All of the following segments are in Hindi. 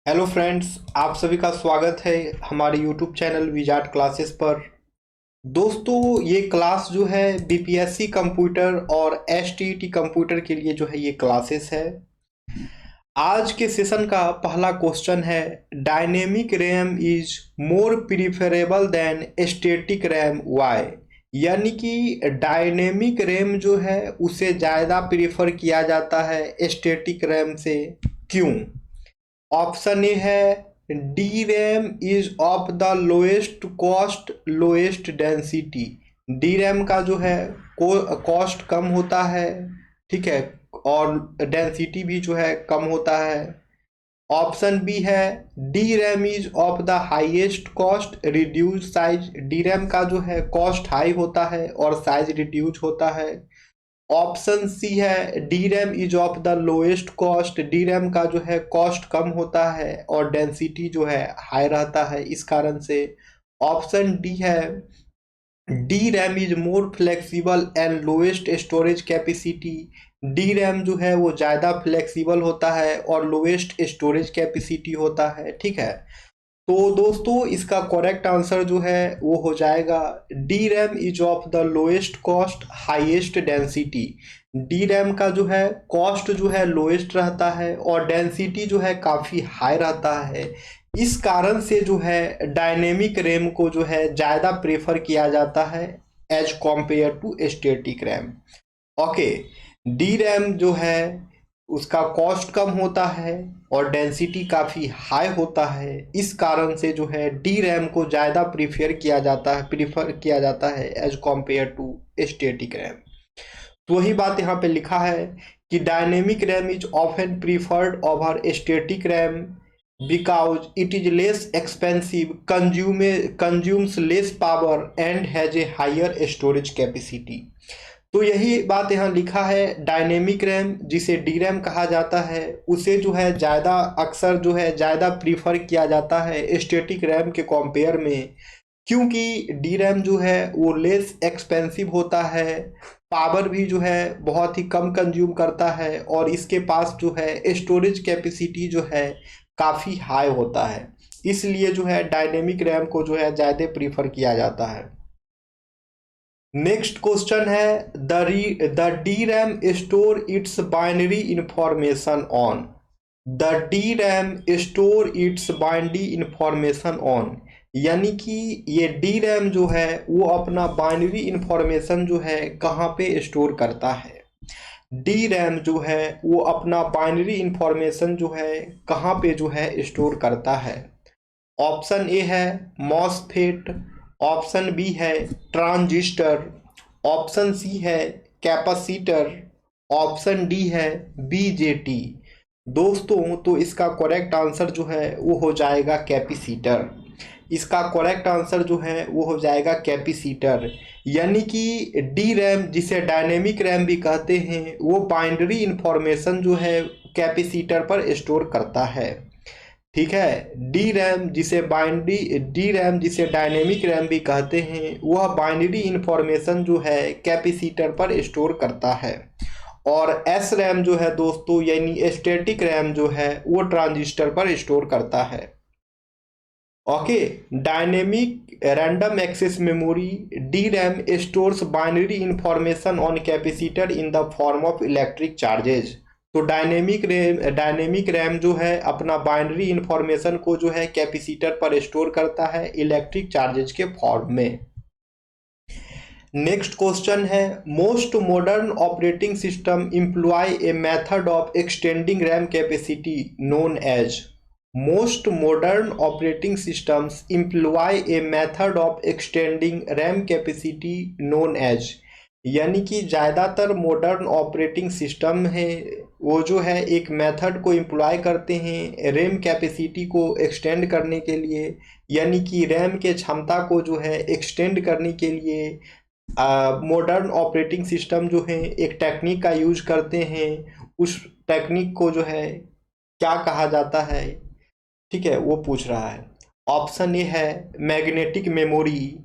हेलो फ्रेंड्स, आप सभी का स्वागत है हमारे यूट्यूब चैनल विजार्ड क्लासेस पर। दोस्तों, ये क्लास जो है बीपीएससी कंप्यूटर और एसटीईटी कंप्यूटर के लिए जो है ये क्लासेस है। आज के सेशन का पहला क्वेश्चन है, dynamic RAM is more preferable than static RAM why. यानी कि डायनेमिक रैम जो है उसे ज़्यादा प्रीफर किया जाता है स्टैटिक रैम से, क्यों? ऑप्शन ए है, D RAM is of the lowest cost lowest density. D RAM का जो है कॉस्ट कम होता है, ठीक है, और डेंसिटी भी जो है कम होता है। ऑप्शन बी है, D RAM is of the highest cost reduce size. D RAM का जो है कॉस्ट हाई होता है और साइज रिड्यूस होता है। ऑप्शन सी है, D RAM is of the lowest cost. D RAM का जो है कॉस्ट कम होता है और डेंसिटी जो है हाई रहता है, इस कारण से। ऑप्शन डी है, D RAM is more flexible and lowest storage capacity. D RAM जो है वो ज़्यादा फ्लेक्सिबल होता है और लोएस्ट स्टोरेज कैपेसिटी होता है, ठीक है। तो दोस्तों, इसका करेक्ट आंसर जो है वो हो जाएगा, D RAM is of the lowest cost highest density. D RAM का जो है कॉस्ट जो है लोएस्ट रहता है और डेंसिटी जो है काफ़ी हाई रहता है। इस कारण से जो है डायनेमिक रैम को जो है ज़्यादा प्रेफर किया जाता है as compare to static RAM. Okay, D RAM जो है उसका कॉस्ट कम होता है और डेंसिटी काफ़ी हाई होता है, इस कारण से जो है डी रैम को ज़्यादा प्रीफर किया जाता है as compare to static RAM. तो वही बात यहाँ पे लिखा है कि dynamic RAM is often preferred over static RAM because it is less expensive, consumes less power and has a higher storage capacity. तो यही बात यहाँ लिखा है, डायनेमिक रैम जिसे डी रैम कहा जाता है उसे जो है ज़्यादा अक्सर जो है ज़्यादा प्रीफर किया जाता है स्टैटिक रैम के कंपेयर में, क्योंकि डी रैम जो है वो लेस एक्सपेंसिव होता है, पावर भी जो है बहुत ही कम कंज्यूम करता है और इसके पास जो है स्टोरेज कैपेसिटी जो है काफ़ी हाई होता है। इसलिए जो है डायनेमिक रैम को जो है ज़्यादा प्रीफर किया जाता है। नेक्स्ट क्वेश्चन है, the D RAM store it's binary information on. The D RAM store it's binary information on. यानी कि ये डी रैम जो है वो अपना बाइनरी इंफॉर्मेशन जो है कहाँ पे स्टोर करता है। डी रैम जो है वो अपना बाइनरी इंफॉर्मेशन जो है कहाँ पे जो है स्टोर करता है। ऑप्शन ए है मॉसफेट, ऑप्शन बी है ट्रांजिस्टर, ऑप्शन सी है कैपेसिटर, ऑप्शन डी है बीजेटी। दोस्तों, तो इसका करेक्ट आंसर जो है वो हो जाएगा कैपेसिटर। इसका करेक्ट आंसर जो है वो हो जाएगा कैपेसिटर। यानी कि डी रैम जिसे डायनेमिक रैम भी कहते हैं वो बाइनरी इंफॉर्मेशन जो है कैपेसिटर पर स्टोर करता है, ठीक है। डी रैम जिसे डायनेमिक रैम भी कहते हैं वह बाइनरी इंफॉर्मेशन जो है कैपेसिटर पर स्टोर करता है। और एस रैम जो है दोस्तों, यानी स्टैटिक रैम जो है वो ट्रांजिस्टर पर स्टोर करता है। Okay, dynamic random access memory D RAM stores binary information on capacitor in the form of electric charges. तो डायनेमिक रैम जो है अपना बाइनरी इंफॉर्मेशन को जो है कैपेसिटर पर स्टोर करता है इलेक्ट्रिक चार्जेज के फॉर्म में। नेक्स्ट क्वेश्चन है, most modern operating system employ a method of extending RAM capacity known as. Most modern operating systems employ a method of extending RAM capacity known as. यानी कि ज़्यादातर मॉडर्न ऑपरेटिंग सिस्टम है वो जो है एक मेथड को एम्प्लॉय करते हैं रैम कैपेसिटी को एक्सटेंड करने के लिए, यानी कि रैम के क्षमता को जो है एक्सटेंड करने के लिए मॉडर्न ऑपरेटिंग सिस्टम जो है एक टेक्निक का यूज करते हैं। उस टेक्निक को जो है क्या कहा जाता है, ठीक है, वो पूछ रहा है। ऑप्शन ए है मैग्नेटिक मेमोरी,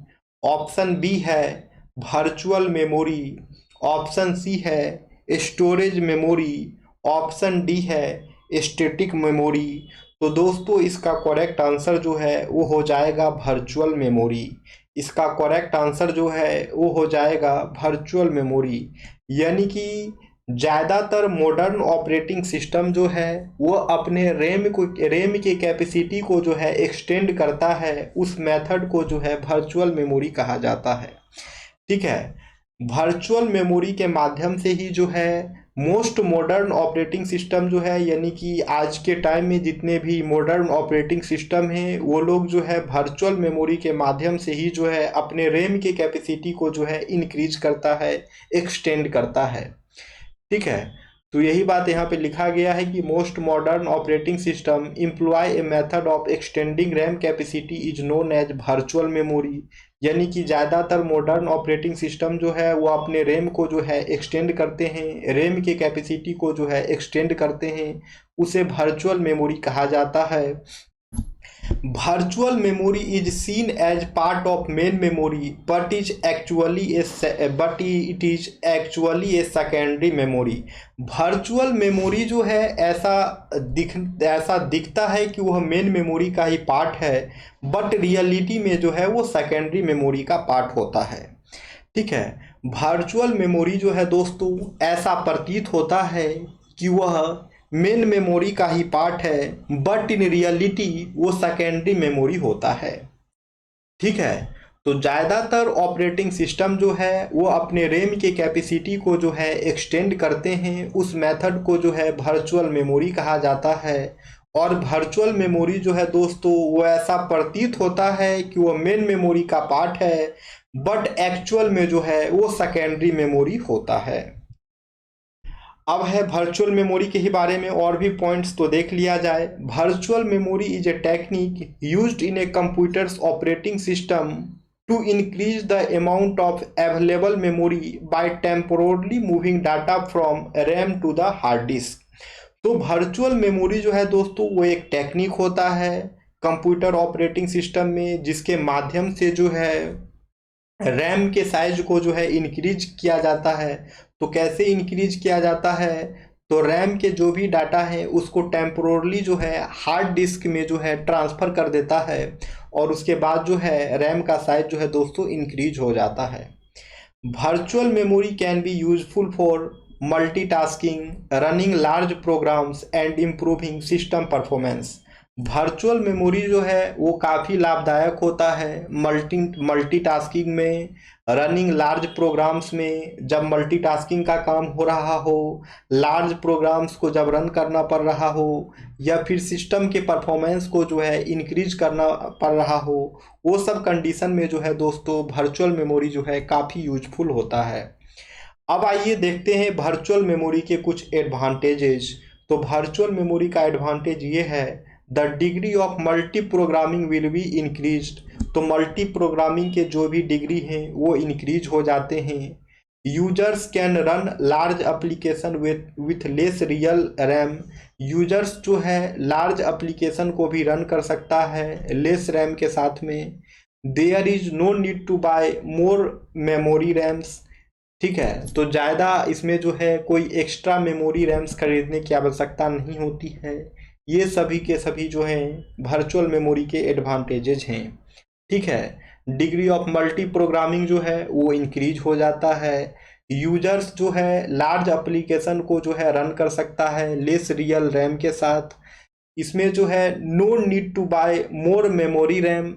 ऑप्शन बी है वर्चुअल मेमोरी, ऑप्शन सी है स्टोरेज मेमोरी, ऑप्शन डी है स्टैटिक मेमोरी। तो दोस्तों इसका करेक्ट आंसर जो है वो हो जाएगा वर्चुअल मेमोरी। इसका करेक्ट आंसर जो है वो हो जाएगा वर्चुअल मेमोरी। यानी कि ज़्यादातर मॉडर्न ऑपरेटिंग सिस्टम जो है वो अपने रैम की कैपेसिटी को जो है एक्सटेंड करता है, उस मेथड को जो है वर्चुअल मेमोरी कहा जाता है। ठीक है, वर्चुअल मेमोरी के माध्यम से ही जो है मोस्ट मॉडर्न ऑपरेटिंग सिस्टम जो है, यानी कि आज के टाइम में जितने भी मॉडर्न ऑपरेटिंग सिस्टम हैं वो लोग जो है वर्चुअल मेमोरी के माध्यम से ही जो है अपने रैम की कैपेसिटी को जो है इंक्रीज करता है, एक्सटेंड करता है। ठीक है, तो यही बात यहाँ पे लिखा गया है कि most modern operating system employ a method of extending RAM capacity is known as virtual memory. यानी कि ज़्यादातर मॉडर्न ऑपरेटिंग सिस्टम जो है वो अपने रैम को जो है एक्सटेंड करते हैं, रैम की कैपेसिटी को जो है एक्सटेंड करते हैं, उसे वर्चुअल मेमोरी कहा जाता है। Virtual memory is seen as part of main memory, but it is actually a secondary memory. Virtual memory जो है ऐसा दिखता है कि वह मेन मेमोरी का ही पार्ट है, बट रियलिटी में जो है वो सेकेंडरी मेमोरी का पार्ट होता है। ठीक है, वर्चुअल मेमोरी जो है दोस्तों ऐसा प्रतीत होता है कि वह मेन मेमोरी का ही पार्ट है, बट इन रियलिटी वो सेकेंडरी मेमोरी होता है। ठीक है, तो ज़्यादातर ऑपरेटिंग सिस्टम जो है वो अपने रैम की कैपेसिटी को जो है एक्सटेंड करते हैं, उस मेथड को जो है वर्चुअल मेमोरी कहा जाता है। और वर्चुअल मेमोरी जो है दोस्तों वो ऐसा प्रतीत होता है कि वो मेन मेमोरी का पार्ट है, बट एक्चुअल में जो है वो सेकेंडरी मेमोरी होता है। अब है वर्चुअल मेमोरी के ही बारे में और भी पॉइंट्स तो देख लिया जाए। Virtual memory is a technique used in a computers operating system to increase the amount of available memory by temporarily moving data from RAM to the hard disk. तो वर्चुअल मेमोरी जो है दोस्तों वो एक टेक्निक होता है कंप्यूटर ऑपरेटिंग सिस्टम में, जिसके माध्यम से जो है रैम के साइज को जो है इंक्रीज किया जाता है। तो कैसे इंक्रीज किया जाता है, तो रैम के जो भी डाटा है उसको टेम्पोरली जो है हार्ड डिस्क में जो है ट्रांसफ़र कर देता है, और उसके बाद जो है रैम का साइज जो है दोस्तों इंक्रीज हो जाता है। Virtual memory can be useful for multitasking, running large programs and improving system performance. Virtual memory जो है वो काफ़ी लाभदायक होता है मल्टीटास्किंग में, रनिंग लार्ज प्रोग्राम्स में, जब मल्टीटास्किंग का काम हो रहा हो, लार्ज प्रोग्राम्स को जब रन करना पड़ रहा हो, या फिर सिस्टम के परफॉर्मेंस को जो है इंक्रीज करना पड़ रहा हो, वो सब कंडीशन में जो है दोस्तों वर्चुअल मेमोरी जो है काफ़ी यूजफुल होता है। अब आइए देखते हैं वर्चुअल मेमोरी के कुछ एडवांटेजेस। तो वर्चुअल मेमोरी का एडवांटेज ये है, the degree of multi programming will be increased. तो मल्टी प्रोग्रामिंग के जो भी डिग्री हैं वो इंक्रीज हो जाते हैं। Users can run large application with less real RAM. Users जो है लार्ज एप्लीकेशन को भी रन कर सकता है लेस रैम के साथ में। There is no need to buy more memory RAMs. ठीक है, तो ज़्यादा इसमें जो है कोई एक्स्ट्रा मेमोरी रैम्स खरीदने की आवश्यकता नहीं होती है। ये सभी के सभी जो हैं वर्चुअल मेमोरी के एडवांटेजेज हैं। ठीक है, डिग्री ऑफ मल्टी प्रोग्रामिंग जो है वो इंक्रीज हो जाता है। यूजर्स जो है लार्ज एप्लीकेशन को जो है रन कर सकता है लेस रियल रैम के साथ। इसमें जो है no need to buy more memory RAM.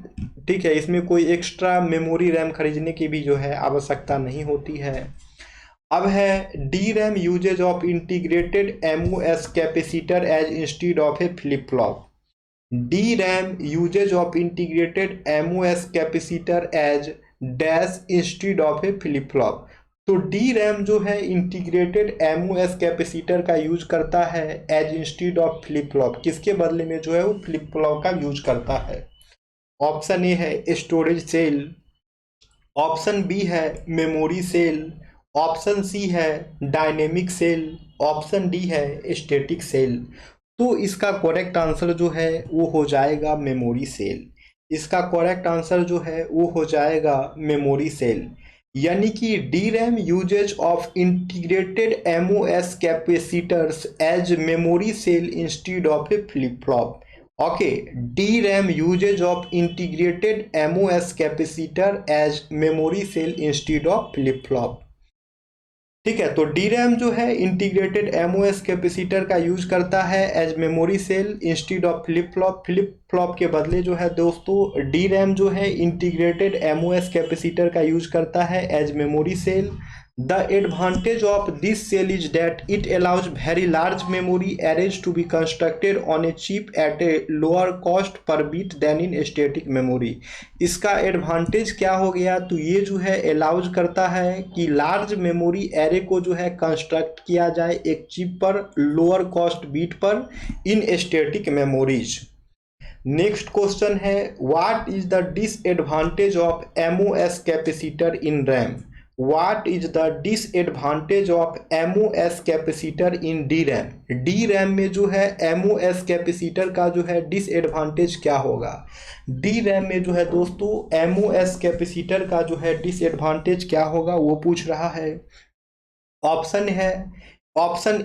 ठीक है, इसमें कोई एक्स्ट्रा मेमोरी रैम खरीदने की भी जो है आवश्यकता नहीं होती है। अब है D RAM uses of integrated MOS capacitor as instead of a flip flop. D RAM uses of integrated MOS capacitor as dash instead of a flip flop. तो डी रैम जो है इंटीग्रेटेड एमओएस कैपेसिटर का यूज करता है as instead of flip flop. किसके बदले में जो है वो फ्लिप फ्लॉप का यूज करता है। ऑप्शन ए है स्टोरेज सेल, ऑप्शन बी है मेमोरी सेल, ऑप्शन सी है डायनेमिक सेल, ऑप्शन डी है स्टैटिक सेल। तो इसका करेक्ट आंसर जो है वो हो जाएगा मेमोरी सेल। इसका करेक्ट आंसर जो है वो हो जाएगा मेमोरी सेल। यानी कि D RAM uses of integrated MOS capacitors as memory cell instead of a flip flop. Okay, D RAM uses of integrated MOS capacitor as memory cell instead of flip flop. ठीक है, तो डी रैम जो है इंटीग्रेटेड एमओएस कैपेसिटर का यूज करता है as memory cell instead of flip flop. Flip flop के बदले जो है दोस्तों डी रैम जो है इंटीग्रेटेड एमओएस कैपेसिटर का यूज करता है as memory cell. The advantage of this cell is that it allows very large memory arrays to be constructed on a chip at a lower cost per bit than in static memory। इसका एडवांटेज क्या हो गया, तो ये जो है अलाउज करता है कि लार्ज मेमोरी एरे को जो है कंस्ट्रक्ट किया जाए एक चिप पर लोअर कॉस्ट बीट पर in static memories. Next question है, what is the disadvantage of MOS capacitor in RAM. What is the disadvantage of MOS capacitor in D RAM. D RAM में जो है MOS कैपेसिटर का जो है डिसएडवांटेज क्या होगा। डी रैम में जो है दोस्तों MOS कैपेसिटर का जो है डिसएडवांटेज क्या होगा वो पूछ रहा है। ऑप्शन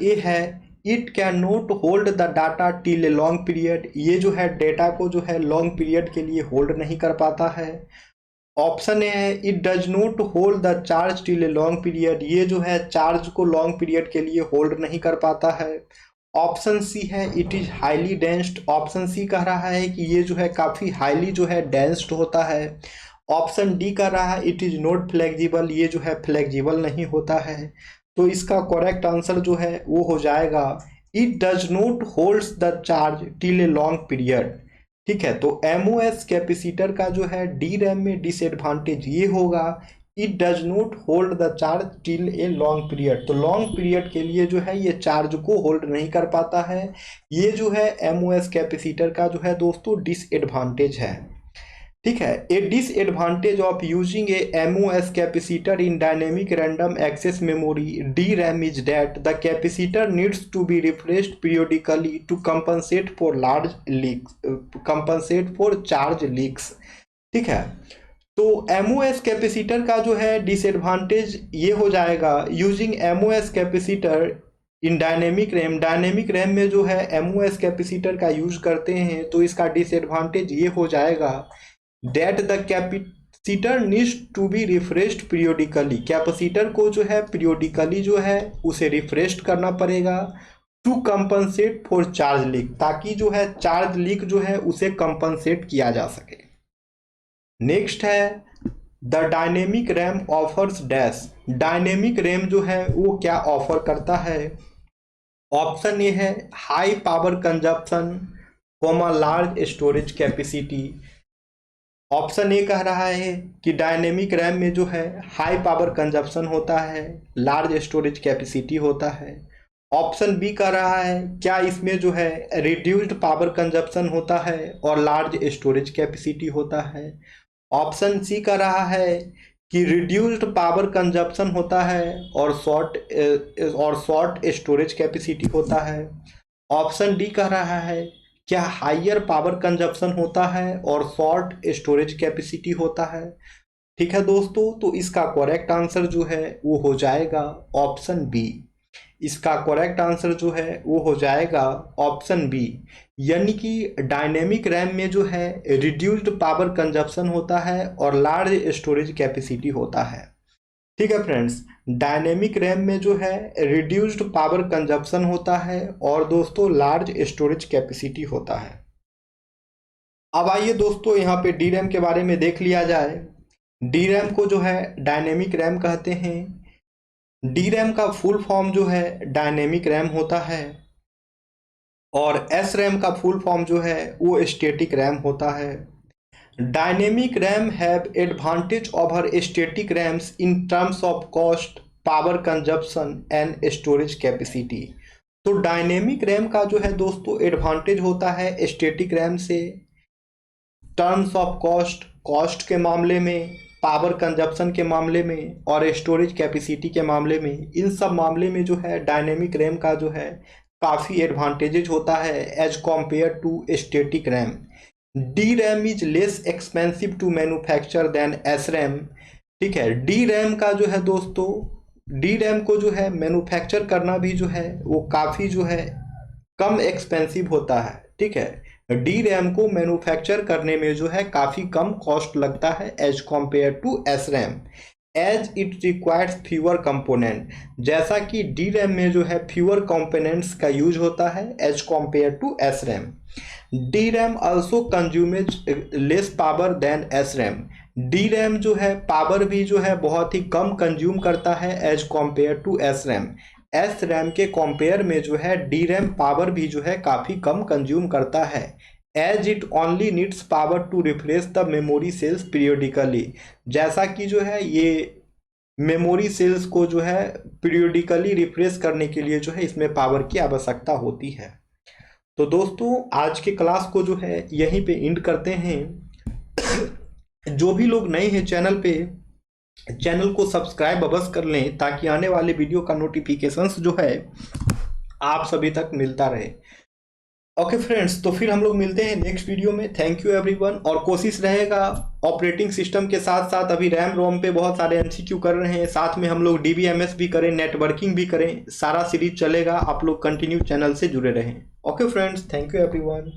ए है it can not hold the data till a long period. ये जो है डेटा को जो है लॉन्ग पीरियड के लिए होल्ड नहीं कर पाता है। ऑप्शन ए है it does not hold the charge till a long period. ये जो है चार्ज को लॉन्ग पीरियड के लिए होल्ड नहीं कर पाता है। ऑप्शन सी है it is highly densed. Option C कह रहा है कि ये जो है काफ़ी हाईली जो है डेंस्ड होता है। ऑप्शन डी कह रहा है इट इज नॉट फ्लेक्सिबल। ये जो है फ्लेक्सिबल नहीं होता है। तो इसका करेक्ट आंसर जो है वो हो जाएगा it does not holds the charge till a long period. ठीक है, तो एमओएस कैपेसिटर का जो है डी रैम में डिसएडवांटेज ये होगा it does not hold the charge till a long period. तो लॉन्ग पीरियड के लिए जो है ये चार्ज को होल्ड नहीं कर पाता है। ये जो है एमओएस कैपेसिटर का जो है दोस्तों डिसएडवांटेज है। ठीक है, a disadvantage of using a MOS capacitor in dynamic random access memory D RAM is that the capacitor needs to be refreshed periodically to compensate for charge leaks. ठीक है, तो एमओएस कैपेसिटर का जो है डिसएडवांटेज ये हो जाएगा using MOS capacitor in dynamic RAM. Dynamic RAM में जो है एमओएस कैपेसिटर का यूज करते हैं तो इसका डिसएडवांटेज ये हो जाएगा that the capacitor needs to be refreshed periodically। Capacitor को जो है periodically जो है उसे रिफ्रेश करना पड़ेगा to compensate for charge leak, ताकि जो है चार्ज लीक जो है उसे कंपनसेट किया जा सके। नेक्स्ट है the dynamic RAM offers dash. Dynamic RAM जो है वो क्या ऑफर करता है। ऑप्शन ए है high power consumption comma large storage capacity. Option A कह रहा है कि डायनेमिक रैम में जो है हाई पावर कंजप्शन होता है, लार्ज स्टोरेज कैपेसिटी होता है। ऑप्शन बी कह रहा है क्या इसमें जो है रिड्यूस्ड पावर कंजप्शन होता है और लार्ज स्टोरेज कैपेसिटी होता है। ऑप्शन सी कह रहा है कि रिड्यूस्ड पावर कंजप्शन होता है और शॉर्ट स्टोरेज कैपेसिटी होता है। ऑप्शन डी कह रहा है क्या हाइयर पावर कंजप्शन होता है और शॉर्ट स्टोरेज कैपेसिटी होता है। ठीक है दोस्तों, तो इसका करेक्ट आंसर जो है वो हो जाएगा ऑप्शन बी। इसका करेक्ट आंसर जो है वो हो जाएगा ऑप्शन बी, यानी कि डायनेमिक रैम में जो है रिड्यूस्ड पावर कंजप्शन होता है और लार्ज स्टोरेज कैपेसिटी होता है। ठीक है फ्रेंड्स, डायनेमिक रैम में जो है रिड्यूस्ड पावर कंजप्शन होता है और दोस्तों लार्ज स्टोरेज कैपेसिटी होता है। अब आइए दोस्तों यहाँ पे डी रैम के बारे में देख लिया जाए। डी रैम को जो है डायनेमिक रैम कहते हैं। डी रैम का फुल फॉर्म जो है डायनेमिक रैम होता है और एस रैम का फुल फॉर्म जो है वो स्टैटिक रैम होता है। Dynamic RAM have advantage over static RAMs in terms of cost, power consumption and storage capacity। तो डायनेमिक रैम का जो है दोस्तों एडवांटेज होता है स्टैटिक रैम से टर्म्स ऑफ कॉस्ट के मामले में, पावर कंजप्शन के मामले में और स्टोरेज कैपेसिटी के मामले में। इन सब मामले में जो है डायनेमिक रैम का जो है काफ़ी एडवांटेजेज होता है as compare to static RAM. D RAM is less expensive to manufacture than S RAM. ठीक है, डी रैम का जो है दोस्तों डी रैम को जो है मैन्युफैक्चर करना भी जो है वो काफ़ी जो है कम एक्सपेंसिव होता है। ठीक है, डी रैम को मैन्युफैक्चर करने में जो है काफ़ी कम कॉस्ट लगता है as compare to S RAM, as it requires fewer component. जैसा कि डी रैम में जो है फ्यूअर कंपोनेंट्स का यूज होता है as compare to S RAM. D RAM also consumes less power than S RAM. D RAM जो है पावर भी जो है बहुत ही कम कंज्यूम करता है as compare to S RAM. S RAM के कंपेयर में जो है डी रैम पावर भी जो है काफ़ी कम कंज्यूम करता है, as it only needs power to refresh the memory cells periodically. जैसा कि जो है ये मेमोरी सेल्स को जो है पीरियोडिकली रिफ्रेश करने के लिए जो है इसमें पावर की आवश्यकता होती है। तो दोस्तों आज के क्लास को जो है यहीं पे एंड करते हैं। जो भी लोग नए हैं चैनल पे, चैनल को सब्सक्राइब अवश्य कर लें ताकि आने वाले वीडियो का नोटिफिकेशंस जो है आप सभी तक मिलता रहे। ओके फ्रेंड्स, तो फिर हम लोग मिलते हैं नेक्स्ट वीडियो में। Thank you everyone. और कोशिश रहेगा ऑपरेटिंग सिस्टम के साथ साथ अभी रैम रोम पे बहुत सारे एमसीक्यू कर रहे हैं, साथ में हम लोग डीबीएमएस भी करें, नेटवर्किंग भी करें, सारा सीरीज चलेगा। आप लोग कंटिन्यू चैनल से जुड़े रहें। Okay friends, thank you everyone.